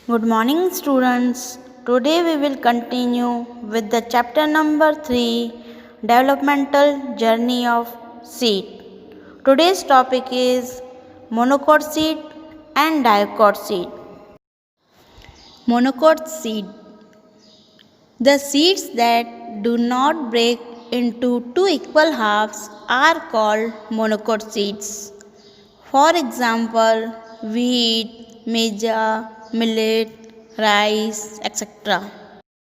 Good morning, students. Today we will continue with the chapter number 3, Developmental Journey of Seed. Today's topic is monocot seed and dicot seed. Monocot seed. The seeds that do not break into two equal halves are called monocot seeds. For example, wheat, majza, millet, rice, etc.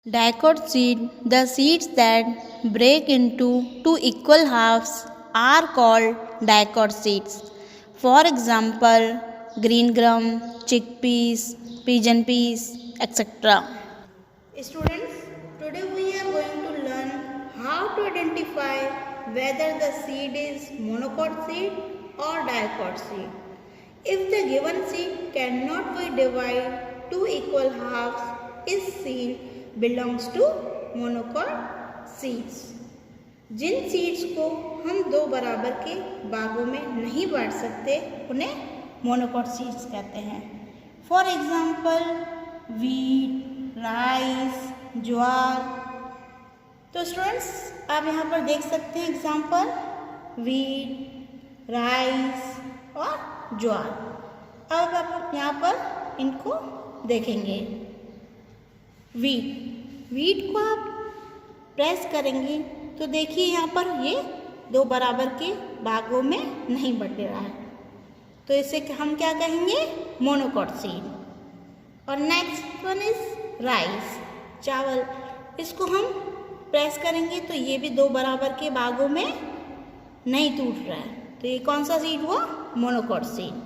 Dicot seed, the seeds that break into two equal halves are called dicot seeds. For example, green gram, chickpeas, pigeon peas, etc. Students, today we are going to learn how to identify whether the seed is monocot seed or dicot seed. If the given seed cannot be divided two equal halves, इस seed belongs to monocot seeds. जिन seeds को हम दो बराबर के भागों में नहीं बांट सकते उन्हें मोनोकॉट सीड्स कहते हैं. फॉर एग्जाम्पल वीट, राइस, ज्वार. तो स्टूडेंट्स आप यहाँ पर देख सकते हैं एग्जाम्पल वीट, राइस और ज्वार. अब आप यहाँ पर इनको देखेंगे. वीट को आप प्रेस करेंगे तो देखिए यहाँ पर ये दो बराबर के भागों में नहीं बट रहा है, तो इसे हम क्या कहेंगे? Monocot seed. और नेक्स्ट वन इज राइस, चावल. इसको हम प्रेस करेंगे तो ये भी दो बराबर के भागों में नहीं टूट रहा है, तो ये कौन सा सीड हुआ? Monocot seed.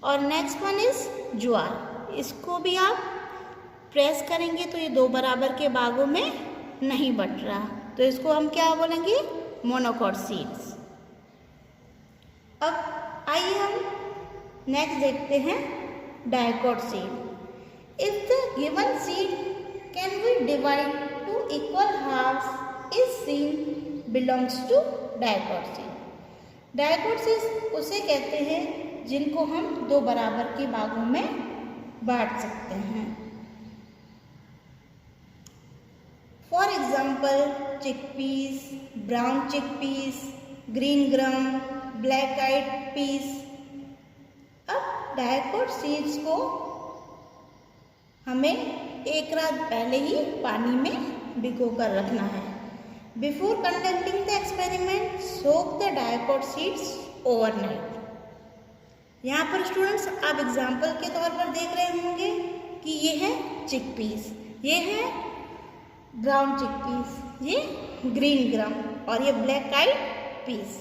और नेक्स्ट वन इज ज्वार. इसको भी आप प्रेस करेंगे तो ये दो बराबर के भागों में नहीं बट रहा, तो इसको हम क्या बोलेंगे? Monocot seeds. अब आइए हम नेक्स्ट देखते हैं dicot seed. If the given seed can be divide to equal halves, इस seed belongs to dicot seed. Dicot seed उसे कहते हैं जिनको हम दो बराबर के भागों में बांट सकते हैं. For example chickpeas, brown chickpeas, green gram, black eyed peas. अब डाइकॉट सीड्स को हमें एक रात पहले ही पानी में भिगो कर रखना है. Before conducting the experiment soak the dicot seeds overnight. यहाँ पर स्टूडेंट्स आप एग्जाम्पल के तौर पर देख रहे होंगे कि ये है चिकपीस, ये है ब्राउन चिकपीस, ये ग्रीन ग्राम और ये ब्लैक आइड पीस.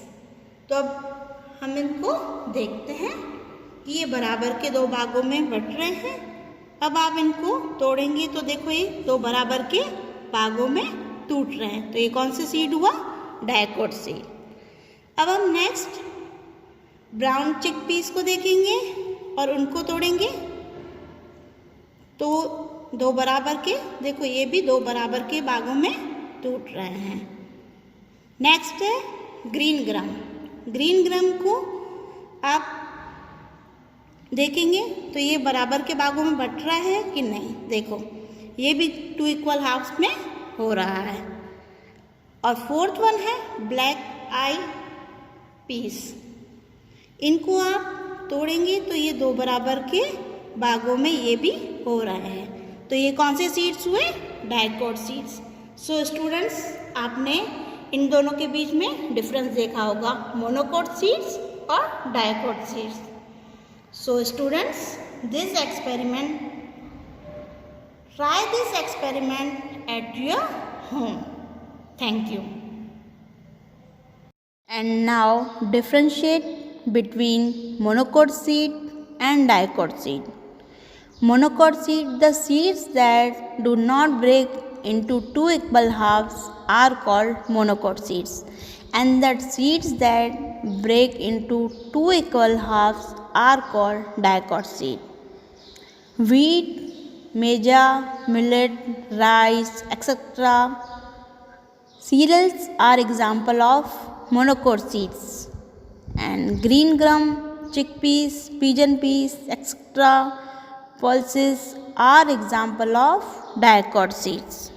तो अब हम इनको देखते हैं कि ये बराबर के दो भागों में बट रहे हैं. अब आप इनको तोड़ेंगे तो देखो ये दो बराबर के भागों में टूट रहे हैं, तो ये कौन सा सीड हुआ? Dicot seed. अब हम नेक्स्ट ब्राउन चिकपीस को देखेंगे और उनको तोड़ेंगे तो दो बराबर के, देखो ये भी दो बराबर के भागों में टूट रहे हैं. नेक्स्ट है ग्रीन ग्राम. ग्रीन ग्राम को आप देखेंगे तो ये बराबर के भागों में बट रहा है कि नहीं, देखो ये भी टू इक्वल हाफ्स में हो रहा है. और फोर्थ वन है ब्लैक आई पीस. इनको आप तोड़ेंगे तो ये दो बराबर के भागों में ये भी हो रहा है, तो ये कौन से सीड्स हुए? Dicot seeds. सो स्टूडेंट्स आपने इन दोनों के बीच में डिफरेंस देखा होगा, मोनोकॉट सीड्स और dicot seeds. So students this experiment, try this experiment at your home. Thank you. And now differentiate between monocot seed and dicot seed. Monocot seed, the seeds that do not break into two equal halves are called monocot seeds, and the seeds that break into two equal halves are called dicot seed. Wheat, majza, millet, rice, etc. cereals are example of monocot seeds. And green gram, chickpeas, pigeon peas, etc. pulses are example of dicot seeds.